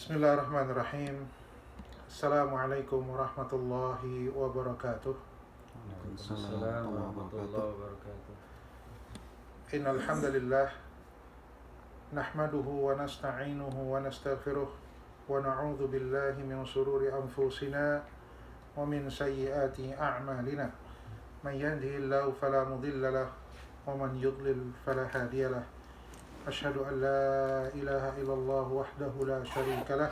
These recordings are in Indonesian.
Bismillahirrahmanirrahim. Assalamualaikum warahmatullahi wabarakatuh. Waalaikumsalam warahmatullahi wabarakatuh. Innal hamdalillah nahmaduhu wa nasta'inuhu wa nastaghfiruh wa na'udzu billahi min shururi anfusina wa min sayyiati a'malina. Man yahdihillahu fala mudilla lahu wa man yudlil fala hadiya lahu. Asyhadu an la ilaha illallah wahdahu la syarika lah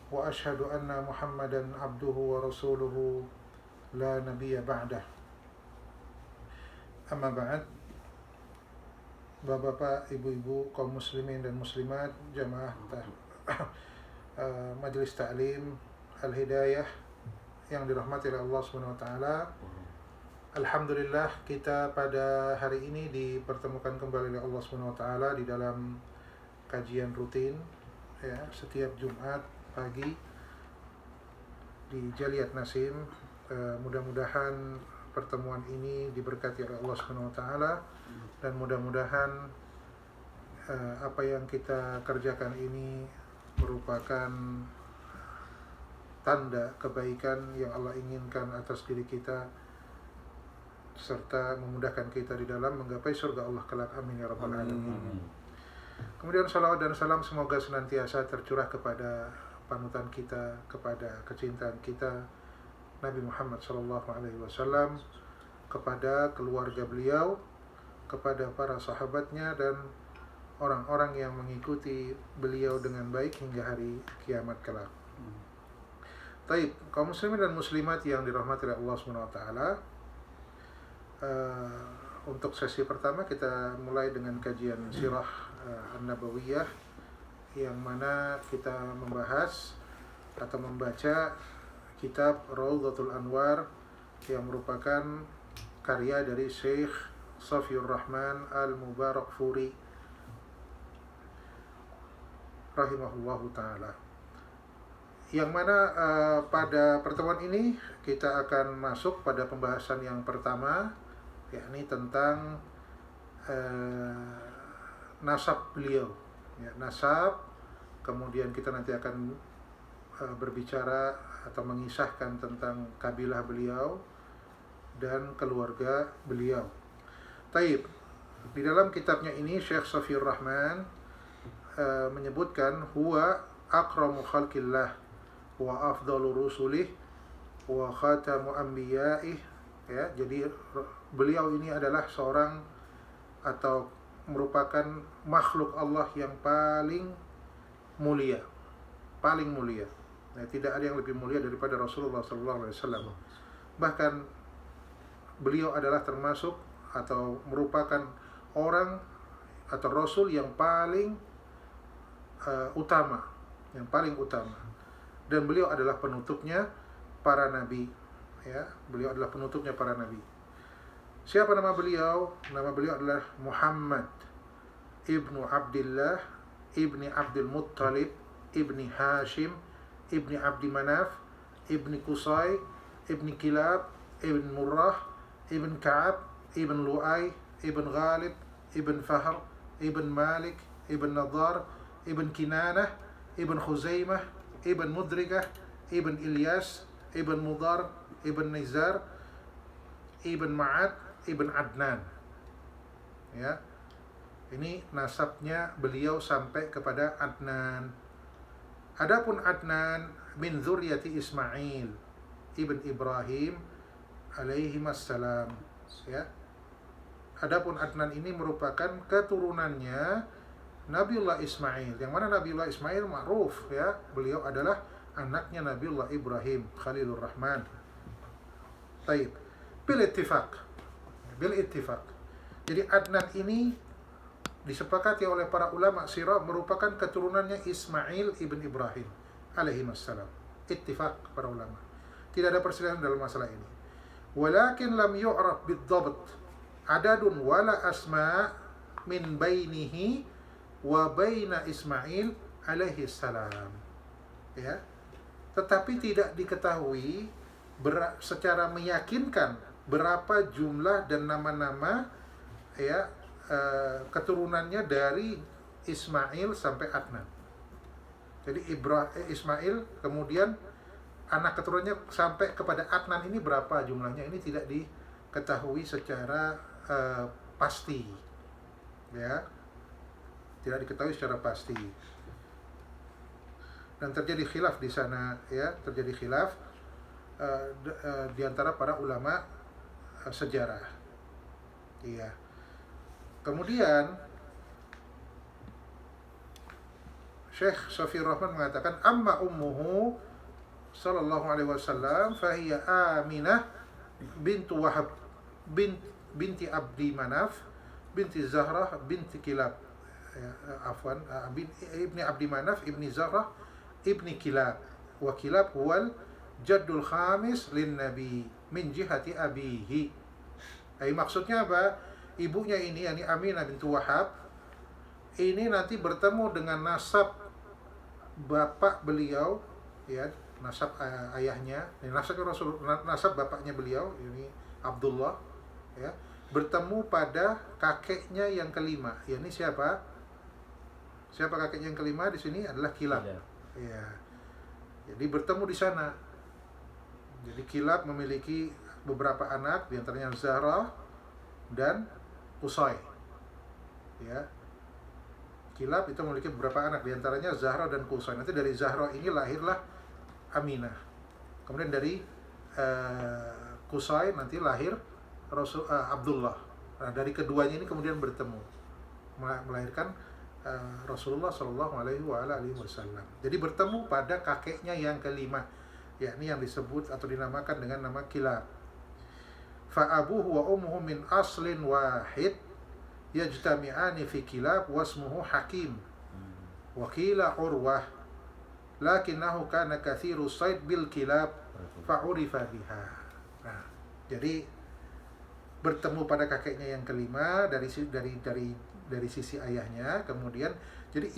wa asyhadu anna Muhammadan abduhu wa rasuluhu la nabiyya ba'dah. Amma ba'd. Bapak-bapak, ibu-ibu, kaum muslimin dan muslimat, jamaah Majelis Ta'lim Al-Hidayah yang dirahmati oleh Allah Subhanahu wa taala. Alhamdulillah, kita pada hari ini dipertemukan kembali oleh Allah Subhanahu wa taala di dalam kajian rutin ya, setiap Jumat pagi di Jaliat Nasim. Mudah-mudahan pertemuan ini diberkati oleh Allah Subhanahu wa taala dan mudah-mudahan apa yang kita kerjakan ini merupakan tanda kebaikan yang Allah inginkan atas diri kita serta memudahkan kita di dalam menggapai surga Allah kelak. Amin ya rabbal alamin. Kemudian salawat dan salam semoga senantiasa tercurah kepada panutan kita, kepada kecintaan kita Nabi Muhammad SAW, kepada keluarga beliau, kepada para sahabatnya dan orang-orang yang mengikuti beliau dengan baik hingga hari kiamat kelak. Taib, kaum muslimin dan muslimat yang dirahmati oleh Allah Subhanahu wa taala. Untuk sesi pertama kita mulai dengan kajian sirah An-Nabawiyah, yang mana kita membahas atau membaca kitab Raudhatul Anwar yang merupakan karya dari Syekh Safiyur Rahman Al-Mubarakfuri rahimahullahu ta'ala, yang mana pada pertemuan ini kita akan masuk pada pembahasan yang pertama, yakni tentang nasab beliau ya, nasab. Kemudian kita nanti akan berbicara atau mengisahkan tentang kabilah beliau dan keluarga beliau. Taib, di dalam kitabnya ini Syekh Safiyur Rahman menyebutkan huwa akramu khalqillah wa afdalu rusulih wa khatamu anbiya'ih ya. Jadi beliau ini adalah seorang atau merupakan makhluk Allah yang paling mulia, paling mulia. Nah, tidak ada yang lebih mulia daripada Rasulullah SAW. Bahkan beliau adalah termasuk atau merupakan orang atau Rasul yang paling utama, yang paling utama. Dan beliau adalah penutupnya para nabi. Ya, beliau adalah penutupnya para nabi. Siapa nama beliau? Nama beliau adalah Muhammad ibnu Abdullah ibni Abdul Muttalib ibni Hashim ibni Abdi Manaf ibni Qusay ibni Kilab ibn Murrah ibn Ka'ab ibn Lu'ay ibn Ghalib ibn Fahr ibn Malik ibn Nadar ibn Kinanah ibn Khuzaimah ibn Mudrikah ibn Ilyas ibn Mudar ibn Nizar ibn Ma'ad ibn Adnan ya. Ini nasabnya beliau sampai kepada Adnan. Adapun Adnan min dzurriyyati Ismail ibn Ibrahim alaihi wassalam ya. Adapun Adnan ini merupakan keturunannya Nabiullah Ismail, yang mana Nabiullah Ismail ma'ruf ya, beliau adalah anaknya Nabiullah Ibrahim Khalilur Rahman. Taib, bil ittifaq. Jadi Adnan ini disepakati oleh para ulama sirah merupakan keturunannya Ismail ibn Ibrahim alaihi wassalam. Ittifaq para ulama. Tidak ada perselisihan dalam masalah ini. Walakin lam yu'raf bidzabt adadun wala asma min bainihi wa baina Ismail alaihi salam. Ya. Tetapi tidak diketahui secara meyakinkan berapa jumlah dan nama-nama ya keturunannya dari Ismail sampai Adnan. Jadi Ismail, kemudian anak keturunannya sampai kepada Adnan ini berapa jumlahnya, ini tidak diketahui secara pasti, ya, tidak diketahui secara pasti. Dan terjadi khilaf di sana, ya, terjadi khilaf di antara para ulama sejarah. Iya. Kemudian Syekh Shafir Rahman mengatakan, amma ummuhu sallallahu alaihi wasallam fahiya Aminah bintu Wahab binti Abdi Manaf binti Zahrah binti Kilab, ya, ibni Abdi Manaf ibni Zahrah ibni Kilab, wa Kilab huwal jaddul khamis lin nabi min jihati abihi. Maksudnya apa? Ibunya ini, yakni Aminah bintu Wahab, ini nanti bertemu dengan nasab bapak beliau, ya, nasab ayahnya, nasab bapaknya beliau, ini Abdullah, ya, bertemu pada kakeknya yang kelima. Ya, ini siapa? Siapa kakeknya yang kelima di sini? Adalah Kilab. Ya. Jadi bertemu di sana. Jadi Kilab memiliki beberapa anak, di antaranya Zahra dan Qusay. Ya. Kilab itu memiliki beberapa anak, di antaranya Zahra dan Qusay. Nanti dari Zahra ini lahirlah Aminah. Kemudian dari Qusay nanti lahir Abdullah. Nah, dari keduanya ini kemudian bertemu, melahirkan Rasulullah Shallallahu Alaihi Wasallam. Jadi bertemu pada kakeknya yang kelima, yakni yang disebut atau dinamakan dengan nama Kilab. Fa abuhu wa ummuhu min aslin wahid yajtami'ani fi Kilab wasmuhu Hakim wa qila Urwah lakinnahu kana kathiru sayd bil Kilab fa'urifa biha. Nah, jadi bertemu pada kakeknya yang kelima dari sisi ayahnya, kemudian jadi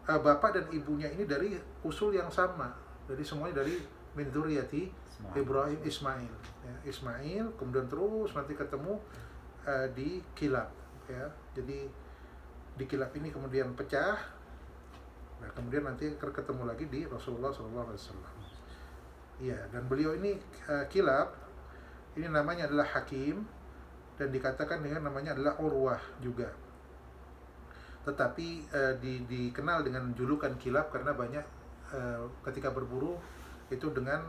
bapak dan ibunya ini dari usul yang sama, jadi semuanya dari min dzurriyyati Ibrahim Ismail, ya, Ismail, kemudian terus nanti ketemu di Kilab, ya. Jadi di Kilab ini kemudian pecah, nah kemudian nanti ketemu lagi di Rasulullah SAW. Iya, dan beliau ini Kilab ini namanya adalah Hakim, dan dikatakan dengan namanya adalah Urwah juga. Tetapi dikenal dengan julukan Kilab karena banyak ketika berburu itu dengan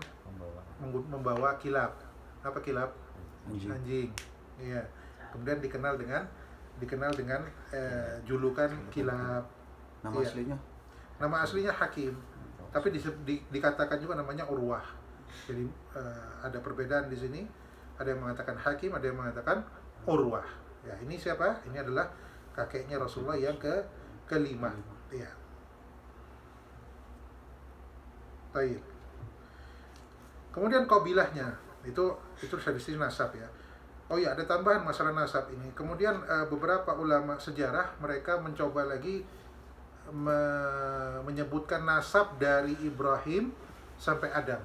membawa kilab. Apa kilab? Anjing. Iya. Kemudian dikenal dengan julukan Kilab. Nama iya. aslinya? Nama aslinya Hakim, tapi dikatakan juga namanya Urwah. Jadi ada perbedaan di sini. Ada yang mengatakan Hakim, ada yang mengatakan Urwah. Ya, ini siapa? Ini adalah kakeknya Rasulullah yang kelima. Ya. Baik. Kemudian qabilahnya itu dari sisi nasab, ya. Oh ya, ada tambahan masalah nasab ini. Kemudian beberapa ulama sejarah mereka mencoba lagi menyebutkan nasab dari Ibrahim sampai Adam.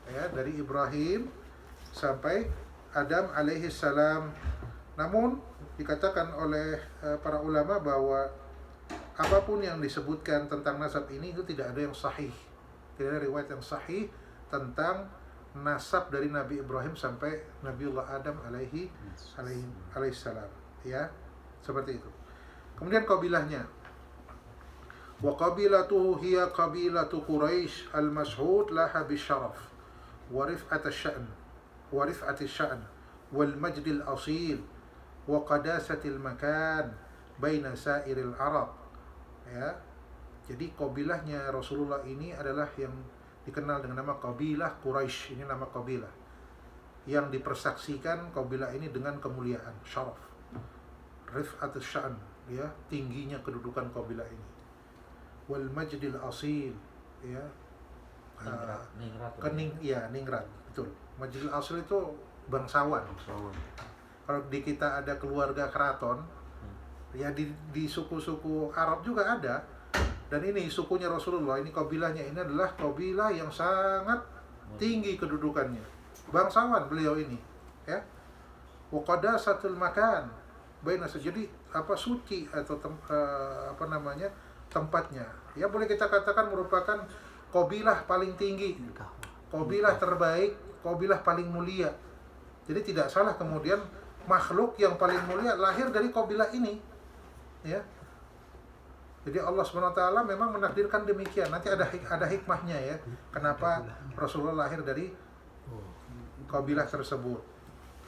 Ya, dari Ibrahim sampai Adam alaihi salam. Namun dikatakan oleh para ulama bahwa apapun yang disebutkan tentang nasab ini itu tidak ada yang sahih. Tidak ada riwayat yang sahih tentang nasab dari Nabi Ibrahim sampai Nabiullah Adam alaihi salam. Ya, seperti itu. Kemudian qabilahnya. Wa qabilatuhu hiya qabilatu Quraisy al-mashhud laha bisyaraf wa rif'at asy-sya'n wal majd al-asil wa qadasat al-makan baina sa'iril Arab. Ya. Jadi qabilahnya Rasulullah ini adalah yang dikenal dengan nama qabilah Quraisy. Ini nama qabilah yang dipersaksikan qabilah ini dengan kemuliaan, syaraf, rif'at asy-sya'n, ya, tingginya kedudukan qabilah ini. Wal majdil asil, ya, ningrat, betul. Majdil asil itu bangsawan. Kalau di kita ada keluarga keraton, ya di suku-suku Arab juga ada. Dan ini sukunya Rasulullah, ini qabilahnya ini adalah qabilah yang sangat tinggi kedudukannya. Bangsawan beliau ini, ya. Wa qadasatul makan baina, jadi suci atau tempatnya. Ya boleh kita katakan merupakan qabilah paling tinggi, qabilah terbaik, qabilah paling mulia. Jadi tidak salah kemudian makhluk yang paling mulia lahir dari qabilah ini. Ya. Jadi Allah SWT memang menakdirkan demikian. Nanti ada hikmahnya ya. Kenapa Rasulullah lahir dari qabilah tersebut?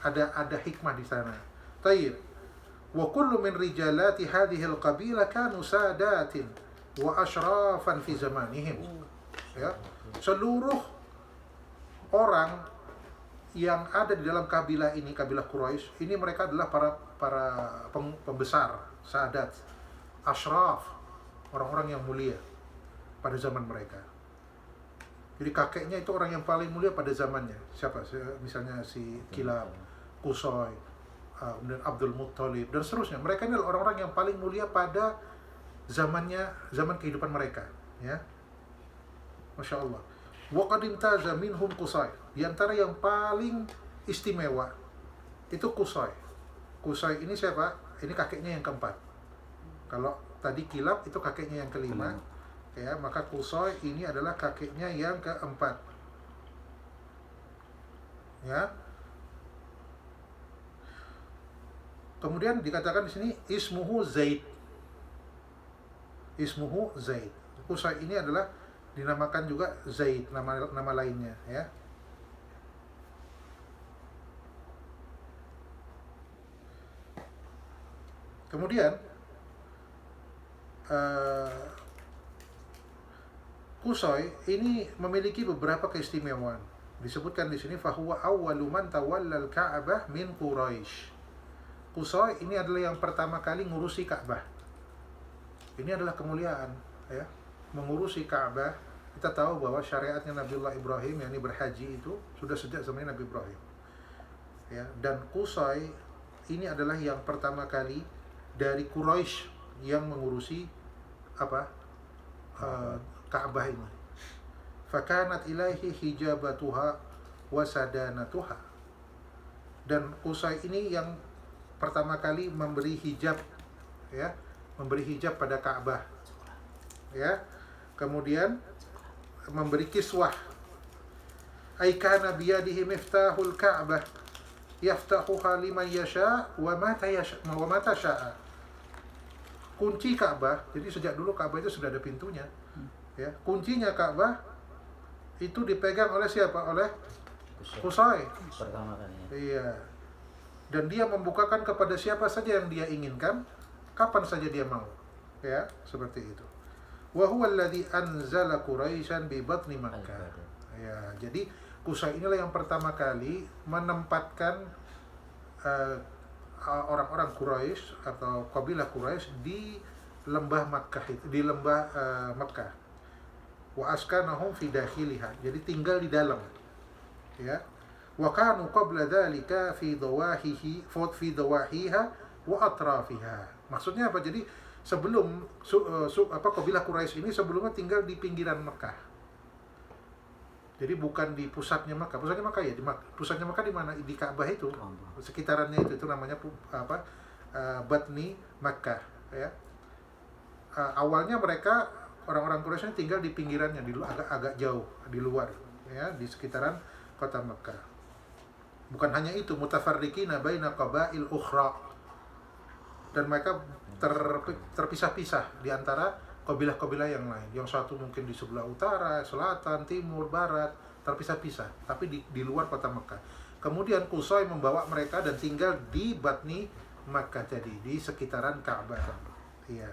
Ada hikmah di sana. Tayyib. Wa kullu min rijalati hadhihi al-qabilah kanu sadatin wa ashrafan fi zamanihim. Ya. Seluruh orang yang ada di dalam kabilah ini, kabilah Quraisy, ini mereka adalah para pembesar, sadat, ashraf, orang-orang yang mulia pada zaman mereka. Jadi kakeknya itu orang yang paling mulia pada zamannya. Siapa? Misalnya si Kilab, Qusay, kemudian Abdul Muttalib dan seterusnya. Mereka ini adalah orang-orang yang paling mulia pada zaman kehidupan mereka, ya. Masya Allah. Wa qad imtaza minhum Qusay. Di antara yang paling istimewa itu Qusay. Qusay ini siapa? Ini kakeknya yang keempat. Kalau tadi Kilab itu kakeknya yang kelima, ya, maka Qusay ini adalah kakeknya yang keempat. Ya. Kemudian dikatakan di sini ismuhu Zaid. Ismuhu Zaid. Qusay ini adalah dinamakan juga Zaid, nama lainnya, ya. Kemudian Qusay ini memiliki beberapa keistimewaan. Disebutkan di sini fahuwa awwalu man tawallal Ka'bah min Quraisy. Qusay ini adalah yang pertama kali ngurusi Ka'bah. Ini adalah kemuliaan, ya. Mengurusi Ka'bah. Kita tahu bahwa syariatnya Nabiullah Ibrahim, yakni berhaji itu sudah sejak zaman Nabi Ibrahim. Ya, dan Qusay ini adalah yang pertama kali dari Quraisy yang mengurusi Ka'bah ini. Fakanat ilaihi hijabatuha wa sadanatuha. Dan Qusay ini yang pertama kali memberi hijab, ya, memberi hijab pada Ka'bah, ya. Kemudian memberi kiswah. Aikana biyadihi miftahul Ka'bah yaftahuha liman yasha wa mata sya'a. Kunci Ka'bah, jadi sejak dulu Ka'bah itu sudah ada pintunya. Ya, kuncinya Ka'bah itu dipegang oleh siapa? Oleh Qusay. Pertama kali. Iya. Dan dia membukakan kepada siapa saja yang dia inginkan, kapan saja dia mau. Ya, seperti itu. Wa huwa alladhi anzala Quraisyan bi batni Makkah. Ya, jadi Qusay inilah yang pertama kali menempatkan orang-orang Quraisy atau kabilah Quraisy di lembah Makkah itu, di lembah Makkah. Wa askanahum fi dakhiliha. Jadi tinggal di dalam. Ya. Wa kanu qabla dzalika fi dawahiha wa atrafiha. Maksudnya apa? Jadi sebelum kabilah Quraisy ini sebelumnya tinggal di pinggiran Mekah. Jadi bukan di pusatnya Mekah. Pusatnya Mekah ya, pusatnya Mekah di mana? Di Ka'bah itu. Sekitarannya itu namanya Batni Makkah, ya. Awalnya mereka orang-orang Quraisy ini tinggal di pinggirannya, agak jauh di luar, ya, di sekitaran kota Mekah. Bukan hanya itu, mutafarriqina baina qabail ukhra. Dan mereka terpisah-pisah di antara kabilah-kabilah yang lain. Yang satu mungkin di sebelah utara, selatan, timur, barat, terpisah-pisah, tapi di luar kota Mekah. Kemudian Qusay membawa mereka dan tinggal di Batni Makkah, jadi di sekitaran Ka'bah. Iya.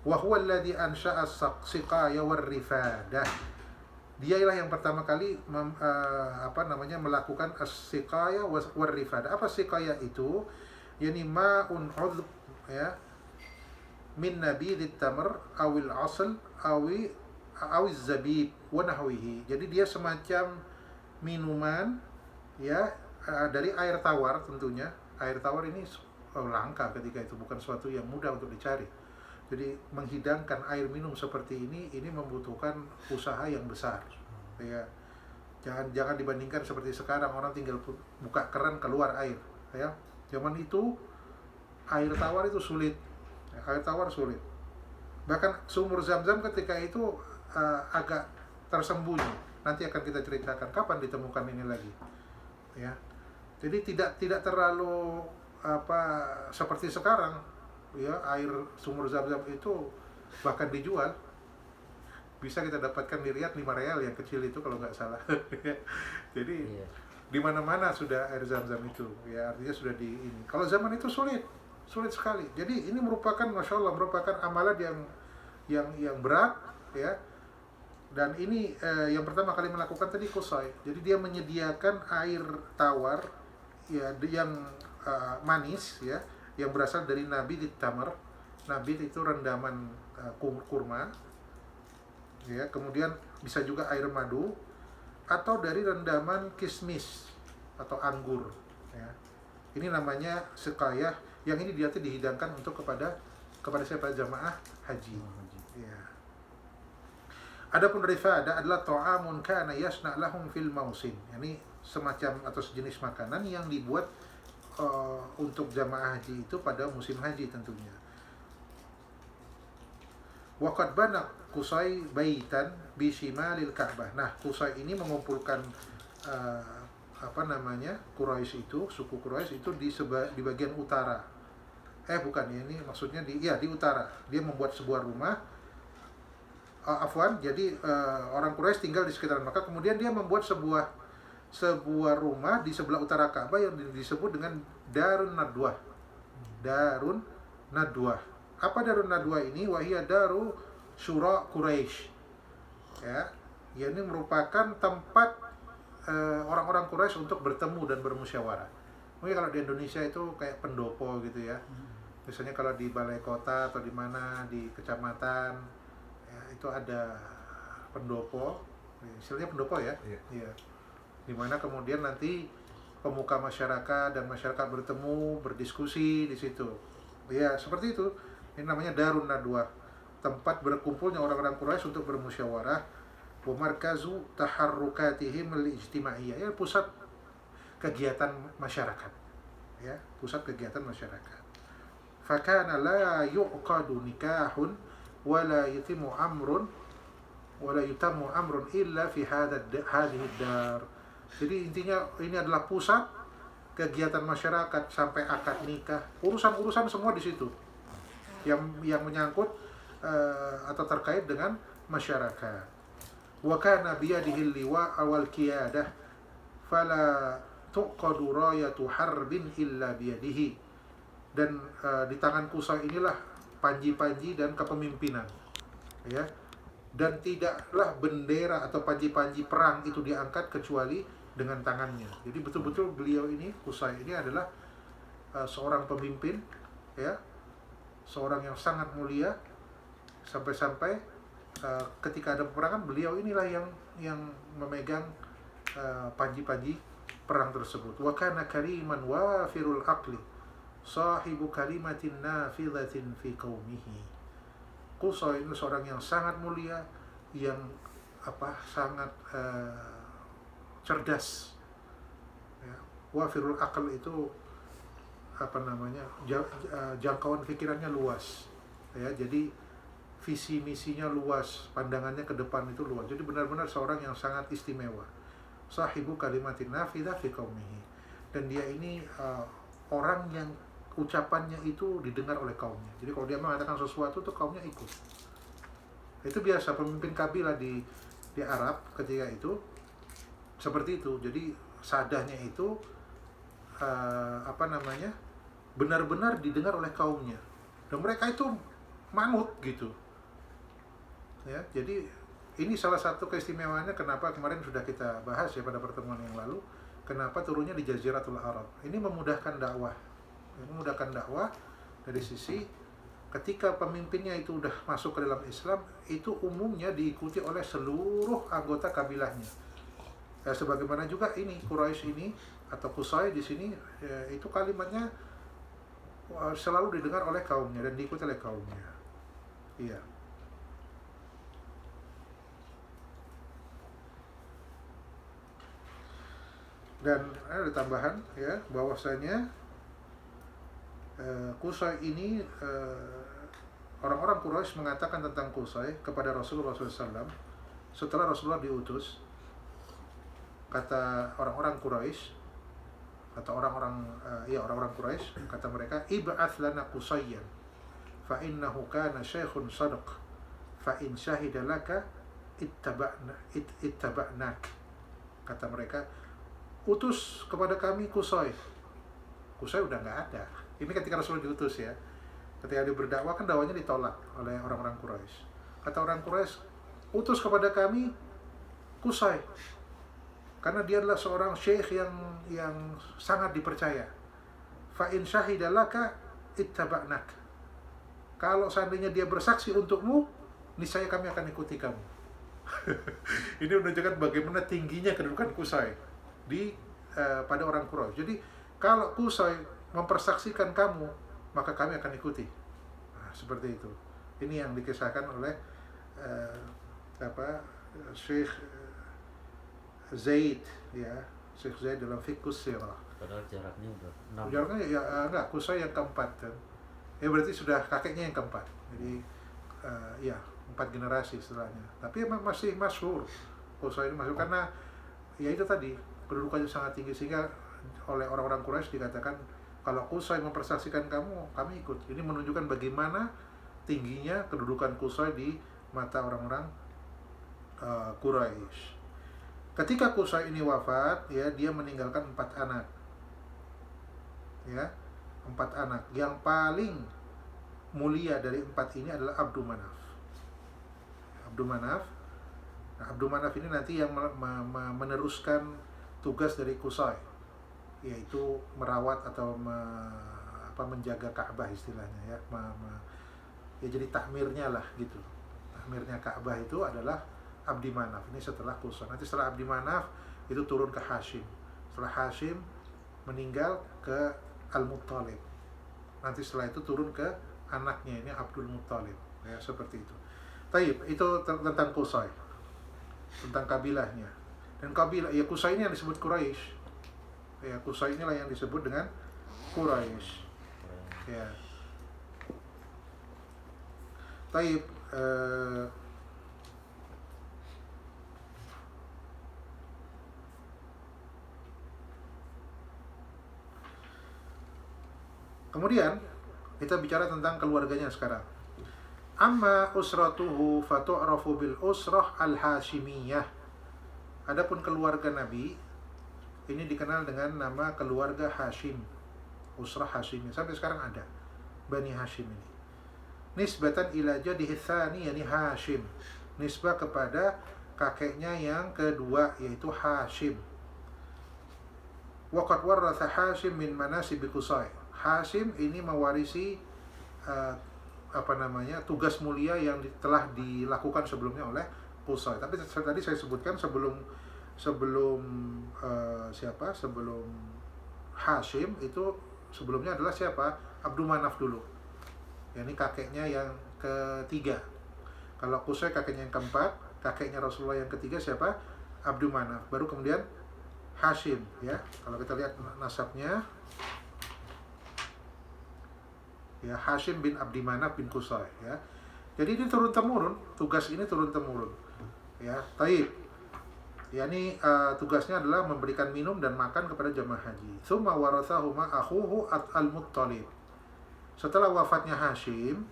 Wa huwa alladhi ansha'a as-siqaya war-rifadah. Dialah yang pertama kali melakukan as-siqaya war-rifadah. Apa siqaya itu? Yani ma'un 'udhb, ya, min nabidit tamr awil asl awiz zabib wa nahwihi. Jadi dia semacam minuman, ya, dari air tawar tentunya. Air tawar ini langka ketika itu, bukan suatu yang mudah untuk dicari. Jadi menghidangkan air minum seperti ini membutuhkan usaha yang besar. Ya. Jangan dibandingkan seperti sekarang orang tinggal buka keran keluar air, ya. Zaman itu air tawar itu sulit. Air tawar sulit. Bahkan sumur Zam-Zam ketika itu agak tersembunyi. Nanti akan kita ceritakan kapan ditemukan ini lagi. Ya. Jadi tidak terlalu seperti sekarang, ya, air sumur Zam-Zam itu bahkan dijual. Bisa kita dapatkan di Riyadh 5 real yang kecil itu kalau nggak salah. Jadi di mana-mana sudah air Zam-Zam itu, ya, artinya sudah di ini. Kalau zaman itu sulit sekali. Jadi ini merupakan, masya Allah, merupakan amalan yang berat, ya. Dan ini yang pertama kali melakukan tadi Qusay. Jadi dia menyediakan air tawar, ya, yang manis, ya, yang berasal dari nabit tamar. Nabit itu rendaman kurma, ya. Kemudian bisa juga air madu atau dari rendaman kismis atau anggur, ya. Ini namanya sekayah, yang ini dia dihidangkan untuk kepada siapa? Jamaah haji. Ya. Adapun rifada adalah ta'amun kana yasna' lahum fil mausim. Ini semacam atau sejenis makanan yang dibuat untuk jamaah haji itu pada musim haji tentunya. Waqad bana Qusay baitan bi shimalil Ka'bah. Nah, Qusay ini mengumpulkan Quraisy itu, suku Quraisy itu di bagian utara. Bukan ya, ini maksudnya di utara. Dia membuat sebuah rumah. Jadi orang Quraisy tinggal di sekitaran Makkah, kemudian dia membuat sebuah rumah di sebelah utara Ka'bah yang disebut dengan Darun Nadwah. Darun Nadwah. Apa Darun Nadwah ini? Wahiyya daru syura Quraisy. Ya, ini merupakan tempat orang-orang Quraisy untuk bertemu dan bermusyawarah. Mungkin kalau di Indonesia itu kayak pendopo gitu ya. Misalnya kalau di balai kota atau di mana di kecamatan, ya, itu ada pendopo, istilahnya pendopo ya. Iya. Di mana kemudian nanti pemuka masyarakat dan masyarakat bertemu, berdiskusi di situ. Ya, seperti itu. Ini namanya Darun Nadwah, tempat berkumpulnya orang-orang Quraisy untuk bermusyawarah. Wa markazu taharrukatihim al-ijtimaiyah, ya, pusat kegiatan masyarakat. Ya, pusat kegiatan masyarakat. Fakana la yu'qadu nikahun wa la yutimu amrun wa la yutammu amrun illa fi hadhihi dar. Jadi intinya ini adalah pusat kegiatan masyarakat sampai akad nikah, urusan-urusan semua di situ yang menyangkut atau terkait dengan masyarakat. Wa kana biyadihi liwa awal qiyadah fala tuqadu rayatu harbin illa biyadihi. Dan di tangan Qusay inilah panji-panji dan kepemimpinan, ya. Dan tidaklah bendera atau panji-panji perang itu diangkat kecuali dengan tangannya. Jadi betul-betul beliau ini, Qusay ini adalah seorang pemimpin, ya, seorang yang sangat mulia, sampai-sampai ketika ada peperangan beliau inilah yang memegang panji-panji perang tersebut. Wa kana kariman wafirul aqli sahibu kalimatin nafidatin fi qaumihi. Qusay itu seorang yang sangat mulia, yang sangat cerdas, ya. Wafirul aql itu jangkauan pikirannya luas, ya. Jadi visi misinya luas, pandangannya ke depan itu luas. Jadi benar-benar seorang yang sangat istimewa. Sahibu kalimatin nafidah fi qaumihi. Dan dia ini orang yang ucapannya itu didengar oleh kaumnya. Jadi kalau dia mengatakan sesuatu tuh kaumnya ikut. Itu biasa pemimpin kabilah di Arab ketika itu seperti itu. Jadi sadahnya itu benar-benar didengar oleh kaumnya. Dan mereka itu manut gitu. Ya, jadi ini salah satu keistimewaannya kenapa kemarin sudah kita bahas ya pada pertemuan yang lalu, kenapa turunnya di Jaziratul Arab. Ini memudahkan dakwah. Dari sisi ketika pemimpinnya itu udah masuk ke dalam Islam, itu umumnya diikuti oleh seluruh anggota kabilahnya. Ya, sebagaimana juga ini Quraisy ini atau Qusay di sini, ya, itu kalimatnya selalu didengar oleh kaumnya dan diikuti oleh kaumnya. Iya. Dan ada tambahan, ya, bahwasanya Qusay ini orang-orang Quraisy mengatakan tentang Qusay kepada Rasulullah SAW setelah Rasulullah diutus. Kata orang-orang Quraisy, kata orang-orang Quraisy, kata mereka, ib'ats lana Qusayyan fa innahu kana syekhun sadaq fa in syahida laka ittaba'nak. Kata mereka, utus kepada kami Qusay. Qusay udah nggak ada. Ini ketika Rasulullah diutus ya. Ketika dia berdakwah kan dakwahnya ditolak oleh orang-orang Quraisy. Kata orang Quraisy, utus kepada kami Qusay. Karena dia adalah seorang syekh yang sangat dipercaya. Fa in syahida laka ittaba'nak. Kalau seandainya dia bersaksi untukmu, niscaya kami akan ikuti kamu. Ini menunjukkan bagaimana tingginya kedudukan Qusay pada orang Quraisy. Jadi kalau Qusay mempersaksikan kamu, maka kami akan ikuti. Nah, seperti itu. Ini yang dikisahkan oleh Syekh Zaid, ya, Syekh Zaid dalam Fiqhus Sirah. Padahal jaraknya udah 6. Jaraknya ya enggak, Qusay yang keempat kan. Ya berarti sudah kakeknya yang keempat. Jadi ya 4 generasi setelahnya. Tapi masih masyhur. Qusay ini masyhur karena ya itu tadi, kedudukannya sangat tinggi sehingga oleh orang-orang Quraisy dikatakan kalau Qusay mempersaksikan kamu, kami ikut. Ini menunjukkan bagaimana tingginya kedudukan Qusay di mata orang-orang Quraisy. Ketika Qusay ini wafat, ya, dia meninggalkan 4 anak. Ya, 4 anak. Yang paling mulia dari 4 ini adalah Abdul Manaf. Abdul Manaf. Nah, Abdul Manaf ini nanti yang meneruskan tugas dari Qusay, yaitu merawat atau menjaga Ka'bah istilahnya, ya. Ya jadi takmirnya lah gitu. Takmirnya Ka'bah itu adalah Abdi Manaf. Ini setelah Qusay. Nanti setelah Abdi Manaf itu turun ke Hashim. Setelah Hashim meninggal ke Al-Muttalib. Nanti setelah itu turun ke anaknya, ini Abdul Muttalib. Ya, seperti itu. Taib, itu tentang Qusay. Tentang kabilahnya. Dan kabilah, ya Qusay ini yang disebut Quraisy. Ya, Qusay inilah yang disebut dengan Quraisy. Ya. Taib, kemudian kita bicara tentang keluarganya sekarang. Amma usratuhu fatu'rafu bil usrah al-hashimiyah. Adapun keluarga Nabi ini dikenal dengan nama keluarga Hashim. Usrah Hashimiyah. Sampai sekarang ada Bani Hashim ini. Nisbatan ila jadihi tsani, yani Hashim. Nisbah kepada kakeknya yang kedua, yaitu Hashim. Wa qad waratha Hashim min manasib Qusay. Hashim ini mewarisi tugas mulia yang telah dilakukan sebelumnya oleh Qusay. Tapi tadi saya sebutkan sebelum Hashim itu sebelumnya adalah siapa? Abdul Manaf dulu. Ya, ini kakeknya yang ketiga. Kalau Qusay kakeknya yang keempat, kakeknya Rasulullah yang ketiga siapa? Abdul Manaf. Baru kemudian Hashim, ya. Kalau kita lihat nasabnya, ya, Hashim bin Abdi Manaf bin Qusay, ya. Jadi ini turun temurun, tugas ini turun temurun, ya. Taib, ya, ini tugasnya adalah memberikan minum dan makan kepada jamaah haji. Tsumma warathahuma akhuhu al-Muttalib. Setelah wafatnya Hashim,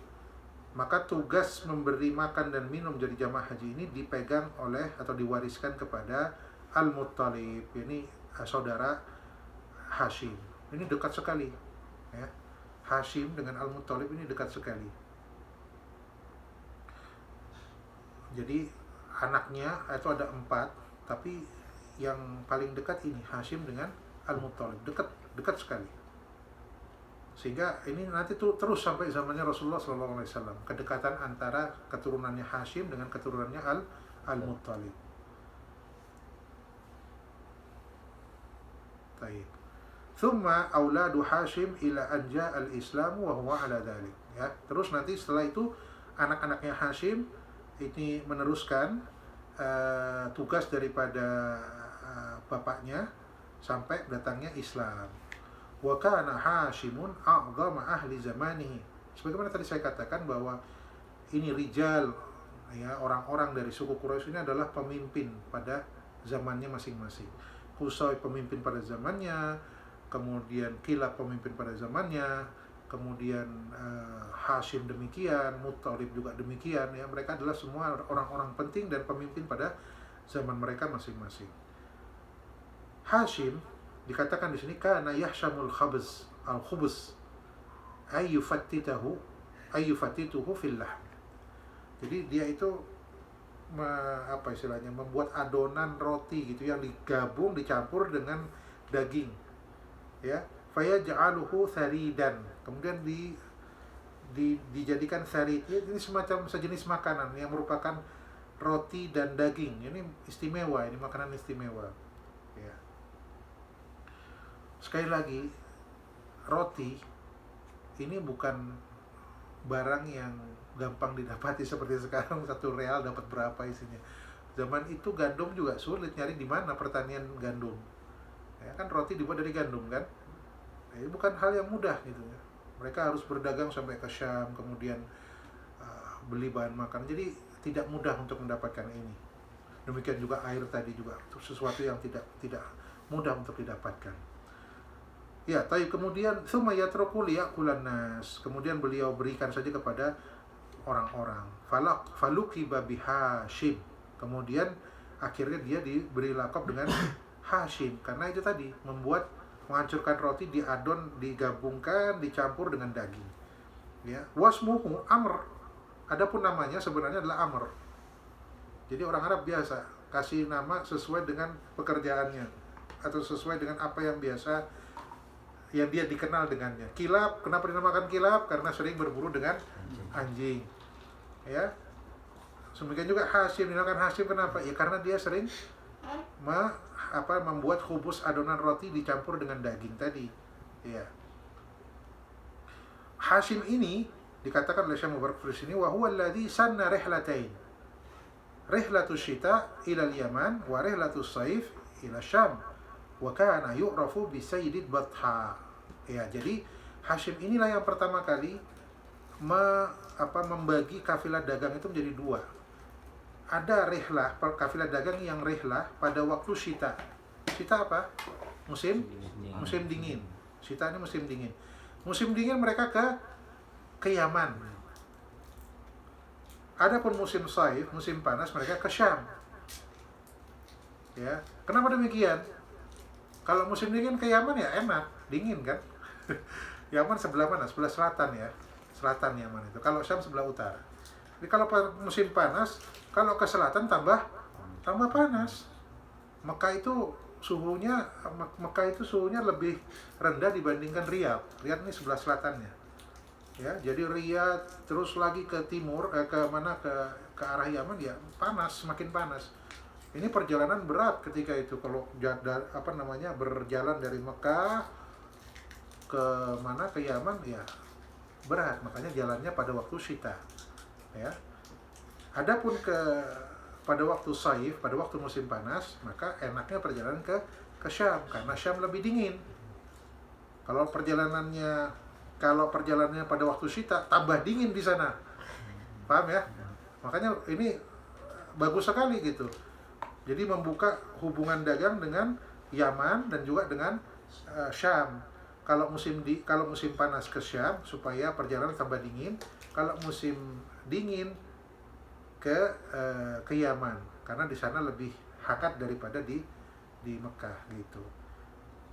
maka tugas memberi makan dan minum jadi jamaah haji ini dipegang oleh atau diwariskan kepada Al-Muttalib. Ini saudara Hashim. Ini dekat sekali, ya. Hashim dengan Al-Muttalib ini dekat sekali. Jadi anaknya itu ada 4, tapi yang paling dekat ini Hashim dengan Al-Muttalib, dekat sekali. Sehingga ini nanti tuh terus sampai zamannya Rasulullah SAW, kedekatan antara keturunannya Hashim dengan keturunannya Al-Muttalib. Baik. Thumma auladu Hashim ila an ja'a al-Islam wa huwa ala dhalik. Ya, terus nanti setelah itu anak-anaknya Hashim ini meneruskan tugas daripada bapaknya sampai datangnya Islam. Wa kana Hashimun a'dhama ahli zamanihi. Sebagaimana tadi saya katakan bahwa ini rijal, ya, orang-orang dari suku Quraisy ini adalah pemimpin pada zamannya masing-masing. Qusay pemimpin pada zamannya, kemudian Kilab pemimpin pada zamannya, kemudian Hashim demikian, Muttalib juga demikian, ya, mereka adalah semua orang-orang penting dan pemimpin pada zaman mereka masing-masing. Hashim dikatakan di sini kana yahshamul khabz al-khubz ayyufattituhu fillah. Jadi dia itu apa istilahnya, membuat adonan roti gitu yang digabung dicampur dengan daging, ya, fayaj'aluhu saridan, kemudian dijadikan sarid. Ini semacam sejenis makanan yang merupakan roti dan daging. Ini istimewa, ini makanan istimewa, ya. Sekali lagi, roti ini bukan barang yang gampang didapati seperti sekarang 1 real dapat berapa isinya. Zaman itu gandum juga sulit nyari di mana pertanian gandum. Ya kan, roti dibuat dari gandum kan. Ini bukan hal yang mudah gitu ya. Mereka harus berdagang sampai ke Syam, kemudian beli bahan makan. Jadi tidak mudah untuk mendapatkan ini. Demikian juga air tadi juga sesuatu yang tidak mudah untuk didapatkan. Ya, tapi kemudian tsumma yatruku liya'kulan nas. Kemudian beliau berikan saja kepada orang-orang. Faluqiba bi Hashim. Kemudian akhirnya dia diberi lakab dengan Hashim karena itu tadi menghancurkan roti, diadon, digabungkan, dicampur dengan daging. Ya, wasmuhu Amr. Adapun namanya sebenarnya adalah Amr. Jadi orang Arab biasa kasih nama sesuai dengan pekerjaannya atau sesuai dengan apa yang biasa yang dia dikenal dengannya. Kilab, kenapa dinamakan Kilab? Karena sering berburu dengan anjing. Ya. Demikian juga Hashim, dinamakan Hashim kenapa? Ya karena dia sering membuat khubus, adonan roti dicampur dengan daging tadi. Ya. Hashim ini dikatakan oleh Syekh Mubarak di sini wa huwa alladhi sanna rihlatain. Rihlatus syita ila al-Yaman wa rihlatus saif ila Syam. Wa kana yu'rafu bi Sayyidid Batha. Ya, jadi Hashim inilah yang pertama kali membagi kafilah dagang itu menjadi 2. Ada rihlah, kafilah dagang yang rihlah pada waktu syita. Syita apa? Musim dingin. Syita ini musim dingin. Musim dingin mereka ke Yaman. Adapun musim saif, musim panas, mereka ke Syam. Ya, kenapa demikian? Kalau musim dingin ke Yaman ya enak, dingin kan? Yaman sebelah mana? Sebelah selatan ya. Selatan Yaman itu. Kalau Syam sebelah utara. Jadi kalau musim panas, kalau ke selatan tambah panas. Mekah itu suhunya lebih rendah dibandingkan Riyadh. Riyadh ini sebelah selatannya. Ya, jadi Riyadh terus lagi ke timur ke arah Yaman ya panas, semakin panas. Ini perjalanan berat ketika itu kalau berjalan dari Mekah ke Yaman ya berat, makanya jalannya pada waktu syita. Ya. Adapun pada waktu saif, pada waktu musim panas, maka enaknya perjalanan ke Syam karena Syam lebih dingin. Kalau perjalanannya pada waktu syita tambah dingin di sana. Paham ya? Makanya ini bagus sekali gitu. Jadi membuka hubungan dagang dengan Yaman dan juga dengan Syam. Kalau musim panas ke Syam supaya perjalanan tambah dingin. Kalau musim dingin ke Yaman karena di sana lebih hangat daripada di Mekah gitu.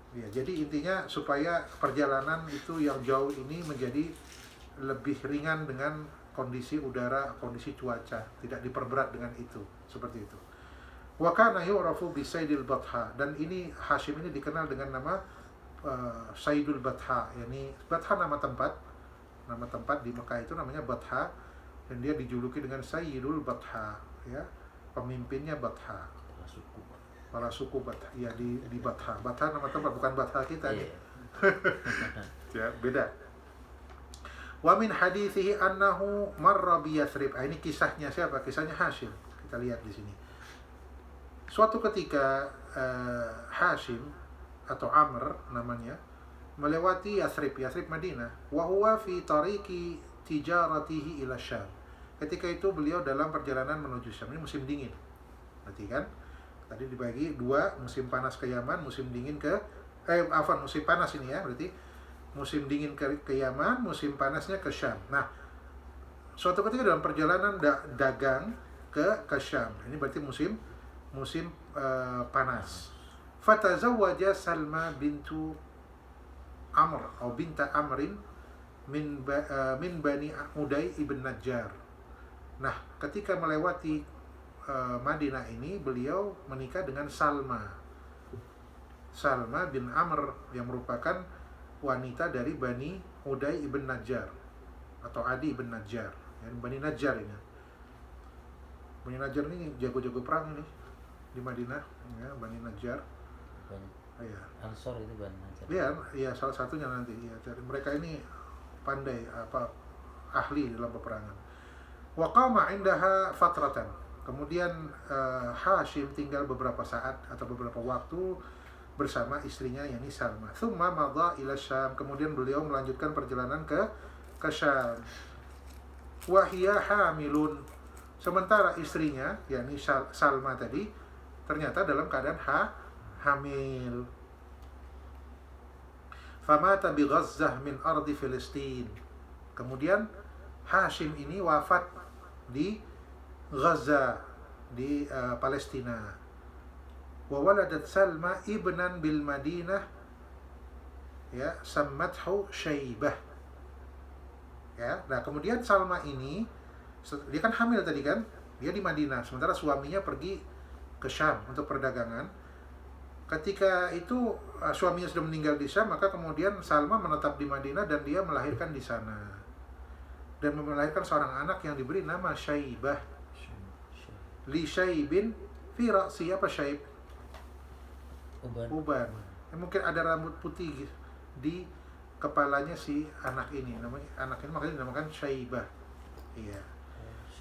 Ya, jadi intinya supaya perjalanan itu yang jauh ini menjadi lebih ringan dengan kondisi udara, kondisi cuaca, tidak diperberat dengan itu, seperti itu. Wa kana yu'rafu bi Sayyidil Batha, dan ini Hashim ini dikenal dengan nama Sayyidul Batha, yakni Batha nama tempat di Mekah itu namanya Batha, dan dia dijuluki dengan Sayyidul Batha, ya, pemimpinnya Batha. Para suku Batha, ya di Batha. Batha nama tempat, bukan Batha kita nih. Ya, beda. Wa min hadithihi annahu marra bi Yathrib. Ini kisahnya siapa? Kisahnya Hashim. Kita lihat di sini. Suatu ketika Hashim atau Amr namanya melewati Yathrib Madinah, wa huwa fi tariqi tijaratihi ila Syam. ketika itu beliau dalam perjalanan menuju Syam. Ini musim dingin. Berarti kan tadi dibagi dua, musim panas ke Yaman, musim dingin ke musim panas ini ya, berarti musim dingin ke Yaman, musim panasnya ke Syam. Nah, suatu ketika dalam perjalanan dagang ke Syam. Ini berarti musim panas. Fatazawwaja Salma bintu Amr atau binta Amrin min Bani Uday ibn Najjar. Nah, ketika melewati Madinah ini, beliau menikah dengan Salma bin Amr yang merupakan wanita dari Bani Uday ibn Najjar atau Adi ibn Najjar. Ya, Bani Najjar ini. Bani Najjar ini jago-jago perang ini di Madinah, ya, Bani Najjar. Ya. Ansor itu Bani Najjar. Iya, salah satunya nanti. Ya, mereka ini pandai ahli dalam peperangan. Wa qama 'indaha fatratan. Kemudian Hashim tinggal beberapa saat atau beberapa waktu bersama istrinya yakni Salma. Tsumma madha ila Syam. Kemudian beliau melanjutkan perjalanan ke Syam. Wa hiya hamilun. Sementara istrinya yakni Salma tadi ternyata dalam keadaan hamil. Famata bi Ghazzah min ardi Filistin. Kemudian Hashim ini wafat di Gaza di Palestina. Wa waladat Salma ibnan bil Madinah, ya, sammathu Syaibah. Ya, nah kemudian Salma ini dia kan hamil tadi kan, dia di Madinah, sementara suaminya pergi ke Syam untuk perdagangan. Ketika itu suaminya sudah meninggal di Syam, maka kemudian Salma menetap di Madinah dan dia melahirkan di sana. Dan melahirkan seorang anak yang diberi nama Syaibah. Li Syaibin fi ra'si, apa Syaib? Uban. Mungkin ada rambut putih di kepalanya si anak ini. Anak ini makanya dinamakan Syaibah. Iya.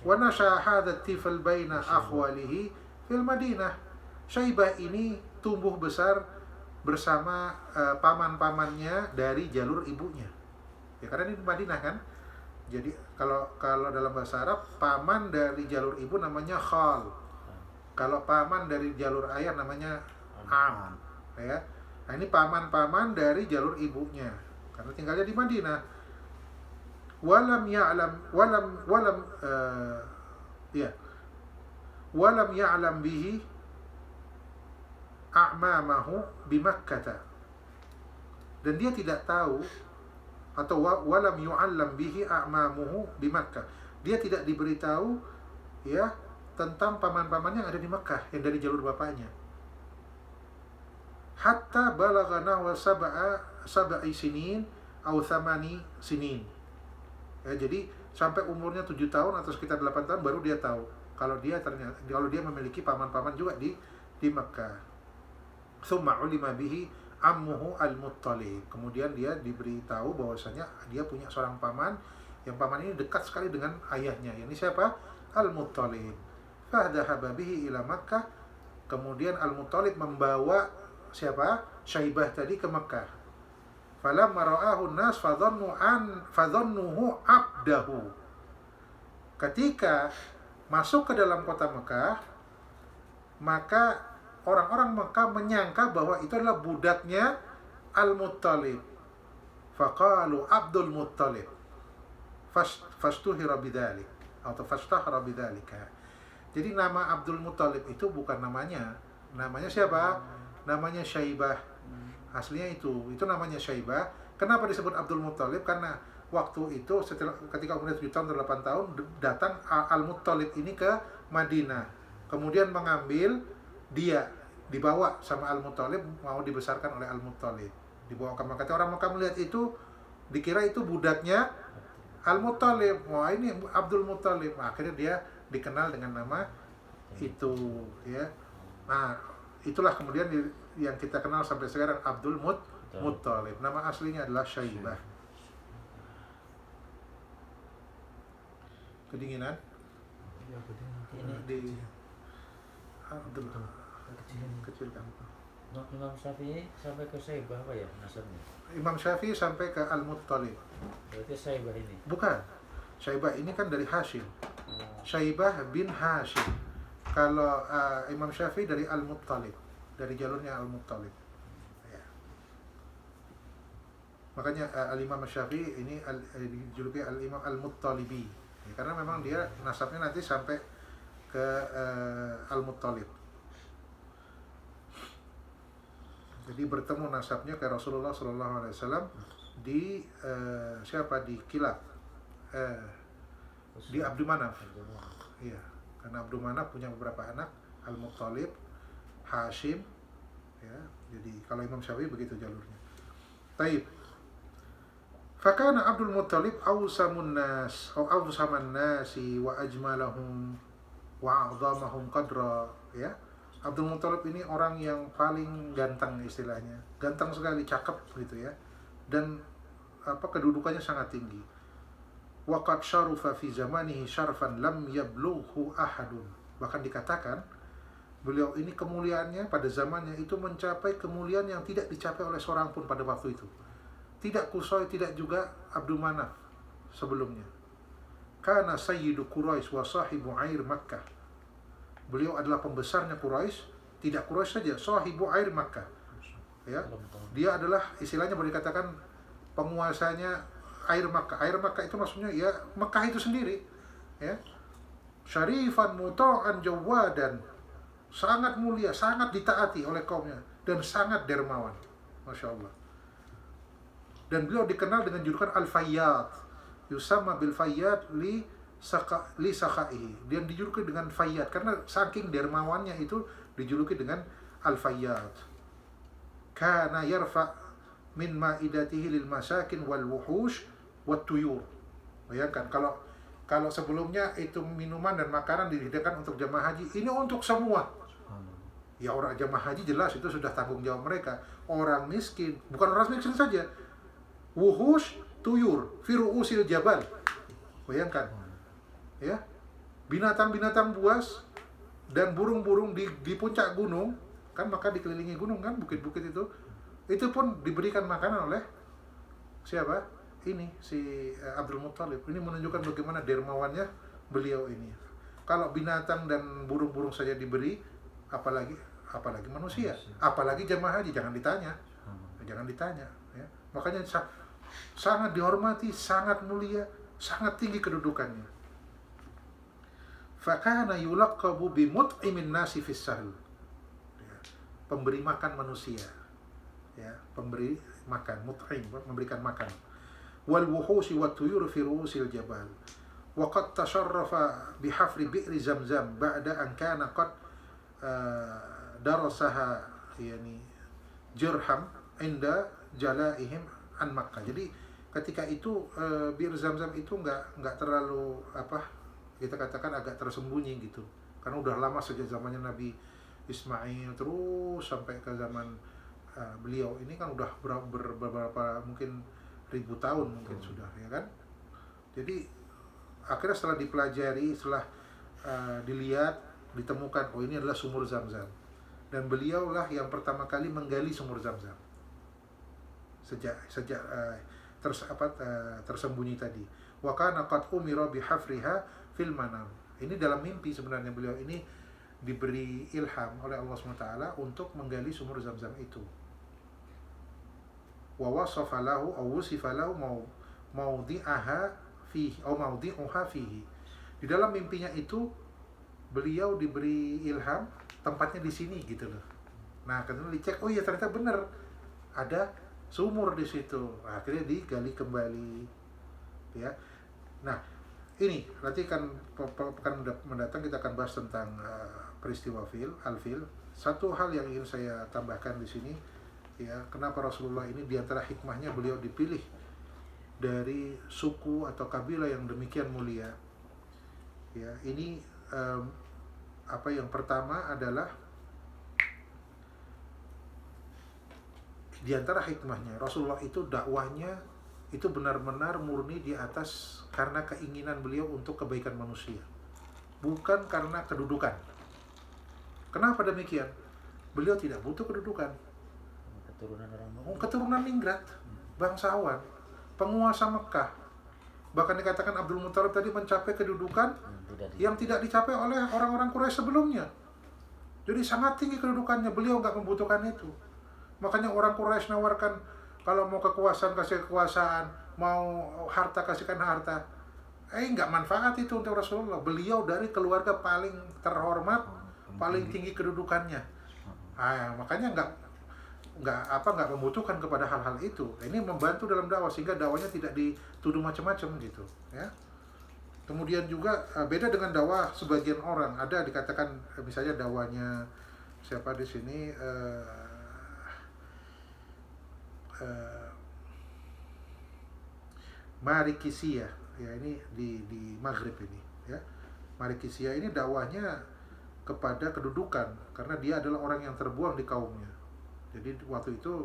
Wa nasha hadha tifl baina akhwalihi fil Madinah. Syaibah ini tumbuh besar bersama paman-pamannya dari jalur ibunya. Ya karena ini di Madinah kan. Jadi kalau dalam bahasa Arab, paman dari jalur ibu namanya khal. Kalau paman dari jalur ayah namanya am. Ya. Nah, ini paman-paman dari jalur ibunya karena tinggalnya di Madinah. Walam ya'lam bihi a'mamahu bi Makkah. Dan dia tidak tahu, atau walam yu'allam bihi a'mamuhu bi Makkah. Dia tidak diberitahu ya tentang paman-pamannya yang ada di Makkah, yang dari jalur bapaknya. Hatta balagha nahwa sab'i sinin atau 8 sinin. Ya, jadi sampai umurnya 7 tahun atau sekitar 8 tahun baru dia tahu kalau dia memiliki paman-paman juga di Makkah. Tsumma ulima bihi ammuhu al-Muttalib. Kemudian dia diberitahu bahwasanya dia punya seorang paman, yang paman ini dekat sekali dengan ayahnya. Ini siapa? Al-Muttalib. Fadhahaba bihi ila Makkah. Kemudian Al-Muttalib membawa siapa? Syaibah tadi ke Makkah. Falamma ra'ahu an-nas fadhannuhu abdahu. Ketika masuk ke dalam kota Makkah, maka orang-orang Makkah menyangka bahwa itu adalah budaknya Al-Muttalib. Faqalu Abdul Muttalib. Fastuhira bidzalik atau fastahra bidzalika. Jadi nama Abdul Muttalib itu bukan namanya. Namanya siapa? Namanya Syaibah. Aslinya itu namanya Syaibah. Kenapa disebut Abdul Muttalib? Karena waktu itu ketika umurnya 7 tahun atau 8 tahun datang Al-Muttalib ini ke Madinah. Kemudian mengambil dia, dibawa sama Al-Muttalib, mau dibesarkan oleh Al-Muttalib, dibawa ke Makkah. Orang Makkah melihat itu dikira itu budaknya Al-Muttalib. Wah, ini Abdul Muttalib. Akhirnya dia dikenal dengan nama itu, ya. Nah, itulah kemudian yang kita kenal sampai sekarang Abdul Muttalib. Nama aslinya adalah Syaibah. Kedinginan? Ini di Abdul kecil kan. Imam Syafi'i sampai ke Syaibah apa ya nasabnya? Imam Syafi'i sampai ke Al-Muttalib. Berarti Syaibah ini? Bukan. Syaibah ini kan dari Hashim. Syaibah bin Hashim. Kalau Imam Syafi'i dari Al-Muttalib, dari jalurnya Al-Muttalib. Ya. Makanya Al-Imam Syafi'i ini dijuluki Al-Imam Al-Muttalibi. Ya, karena memang dia nasabnya nanti sampai ke Al-Muttalib. Jadi bertemu nasabnya ke Rasulullah SAW di siapa, di Kilab, di Abdul Manaf. Iya, karena Abdul Manaf punya beberapa anak, Al-Muttalib, Hashim. Ya, jadi kalau Imam Syafi'i begitu jalurnya. Taib. Fakana Abdul Muttalib awsamun nas atau awsaman nasi wa ajmalahum wa a'dhamahum qadra, ya. Abdul Muttalib ini orang yang paling ganteng istilahnya. Ganteng sekali, cakep gitu ya. Dan kedudukannya sangat tinggi. Wa qad syarufa fi zamanihi syarfan lam yablughu ahadun. Bahkan dikatakan beliau ini kemuliaannya pada zamannya itu mencapai kemuliaan yang tidak dicapai oleh seorang pun pada waktu itu. Tidak Qusay, tidak juga Abdul Manaf sebelumnya. Kana sayyidu Quraisy wa sahibu air Makkah. Beliau adalah pembesarnya Quraisy, tidak Quraisy saja, sahibu air Makkah. Ya. Dia adalah istilahnya boleh dikatakan penguasanya air Makkah. Air Makkah itu maksudnya ya Makkah itu sendiri. Ya. Syarifan muta'an jawadan. Sangat mulia, sangat ditaati oleh kaumnya dan sangat dermawan. Masya Allah. Dan beliau dikenal dengan julukan Al-Fayyad. Yusamma bil Fayyad li sakaihi. Dia dijuluki dengan Fayyad karena saking dermawannya itu dijuluki dengan Al-Fayyad. Kana yarfa min ma'idatihi lil masakin wal wuhush wat tuyur. Bayangkan kalau sebelumnya itu minuman dan makanan disediakan untuk jemaah haji, ini untuk semua. Ya orang jemaah haji jelas itu sudah tanggung jawab mereka. Orang miskin, bukan orang miskin saja. Wuhush, tuyur, fi ru'usil jabal. Bayangkan. Ya. Binatang-binatang buas dan burung-burung di puncak gunung, kan maka dikelilingi gunung kan, bukit-bukit itu. Itu pun diberikan makanan oleh siapa? Ini si Abdul Muttalib. Ini menunjukkan bagaimana dermawannya beliau ini. Kalau binatang dan burung-burung saja diberi, apalagi manusia, apalagi jemaah haji, jangan ditanya. Ya. Makanya sangat dihormati, sangat mulia, sangat tinggi kedudukannya. Fakana yulaqabu bimut'imin nasi fis sahl. Ya. Pemberi makan manusia. Ya, pemberi makan, mut'im, memberikan makan. Wal wuhusi wat tuyur fi ru'usil jabal. Wa qad tasharrafa bihafri bi'ri Zamzam ba'da an kana qad darasaha yani Jurham inda jalaihim an Makkah. Jadi ketika itu bir Zamzam itu nggak terlalu kita katakan agak tersembunyi gitu, karena udah lama sejak zamannya Nabi Ismail terus sampai ke zaman beliau ini kan udah beberapa mungkin ribu tahun mungkin sudah, ya kan. Jadi akhirnya setelah dipelajari, setelah dilihat, ditemukan oh ini adalah sumur Zamzam, dan beliaulah yang pertama kali menggali sumur Zamzam sejak tersembunyi tadi. Wa kana qad umira bihafriha fil manam. Ini dalam mimpi sebenarnya beliau ini diberi ilham oleh Allah SWT untuk menggali sumur Zamzam itu. Wa wasafa lahu aw wusifa lahu mawdi'aha fihi aw mawdi'uha fihi. Di dalam mimpinya itu beliau diberi ilham tempatnya di sini gitu loh. Nah, kemudian dicek, oh iya ternyata benar ada sumur di situ. Nah, akhirnya digali kembali. Ya. Nah, ini nanti kan pekan mendatang kita akan bahas tentang peristiwa Al-Fil. Satu hal yang ingin saya tambahkan di sini, ya, kenapa Rasulullah ini diantara hikmahnya beliau dipilih dari suku atau kabilah yang demikian mulia. Ya, ini yang pertama adalah diantara hikmahnya Rasulullah itu dakwahnya itu benar-benar murni di atas karena keinginan beliau untuk kebaikan manusia, bukan karena kedudukan. Kenapa demikian? Beliau tidak butuh kedudukan. Keturunan ningrat, bangsawan, penguasa Mekah. Bahkan dikatakan Abdul Muttalib tadi mencapai kedudukan yang tidak dicapai oleh orang-orang Quraisy sebelumnya. Jadi sangat tinggi kedudukannya, beliau nggak membutuhkan itu. Makanya orang Quraisy nawarkan, kalau mau kekuasaan kasih kekuasaan, mau harta kasihkan harta. Nggak manfaat itu untuk Rasulullah. Beliau dari keluarga paling terhormat, paling tinggi kedudukannya. Makanya nggak membutuhkan kepada hal-hal itu. Ini membantu dalam dakwah sehingga dakwahnya tidak dituduh macam-macam gitu, ya. Kemudian juga beda dengan dakwah sebagian orang. Ada dikatakan misalnya dakwahnya siapa di sini Marikisia, ya, ini di Maghrib ini, ya. Marikisia ini dakwahnya kepada kedudukan karena dia adalah orang yang terbuang di kaumnya. Jadi waktu itu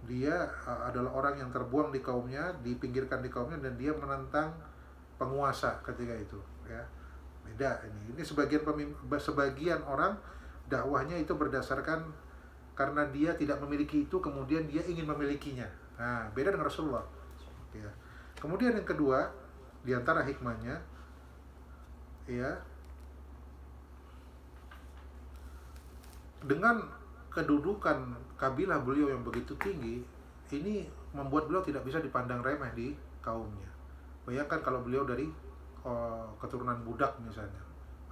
dia adalah orang yang terbuang di kaumnya, dipinggirkan di kaumnya, dan dia menentang penguasa ketika itu, ya. Beda ini sebagian orang dakwahnya itu berdasarkan karena dia tidak memiliki itu, kemudian dia ingin memilikinya. Nah, beda dengan Rasulullah, ya. Kemudian yang kedua diantara hikmahnya, ya, dengan kedudukan kabilah beliau yang begitu tinggi, ini membuat beliau tidak bisa dipandang remeh di kaumnya. Bayangkan kalau beliau dari keturunan budak misalnya,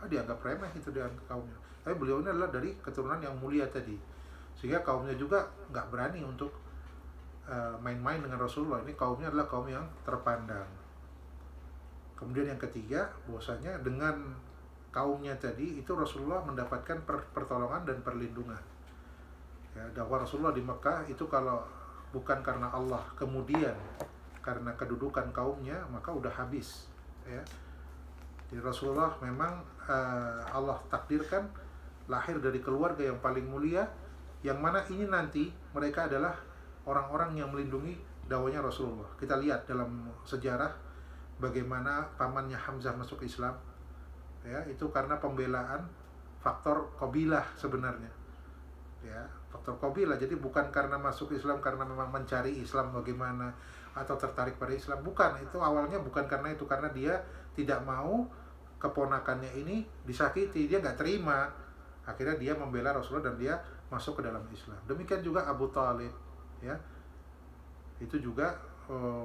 dianggap remeh itu dengan kaumnya. Tapi beliau ini adalah dari keturunan yang mulia tadi, sehingga kaumnya juga nggak berani untuk main-main dengan Rasulullah. Ini kaumnya adalah kaum yang terpandang. Kemudian yang ketiga, bahwasanya dengan kaumnya tadi itu Rasulullah mendapatkan pertolongan dan perlindungan. Ya, dakwah Rasulullah di Mekah itu kalau bukan karena Allah, kemudian karena kedudukan kaumnya, maka udah habis, ya. Jadi Rasulullah memang Allah takdirkan lahir dari keluarga yang paling mulia, yang mana ini nanti mereka adalah orang-orang yang melindungi dakwahnya Rasulullah. Kita lihat dalam sejarah bagaimana pamannya Hamzah masuk Islam, ya, itu karena pembelaan faktor qabilah sebenarnya, ya, faktor qabilah. Jadi bukan karena masuk Islam karena memang mencari Islam bagaimana atau tertarik pada Islam, bukan. Itu awalnya bukan karena itu, karena dia tidak mau keponakannya ini disakiti, dia nggak terima. Akhirnya dia membela Rasulullah dan dia masuk ke dalam Islam. Demikian juga Abu Thalib, ya, itu juga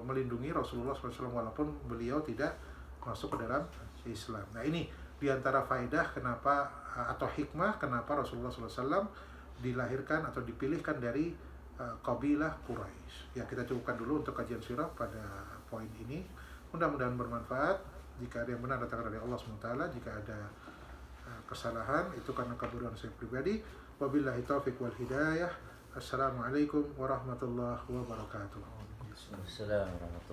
melindungi Rasulullah SAW walaupun beliau tidak masuk ke dalam Islam. Nah, ini diantara faedah kenapa atau hikmah kenapa Rasulullah SAW dilahirkan atau dipilihkan dari kabilah Quraisy. Ya, kita cukupkan dulu untuk kajian sirah pada poin ini. Mudah-mudahan bermanfaat. Jika ada yang benar datang dari Allah SWT, jika ada kesalahan itu karena kebodohan saya pribadi. Wabillahi taufiq wal hidayah. Assalamualaikum warahmatullahi wabarakatuh. Assalamualaikum warahmatullahi wabarakatuh.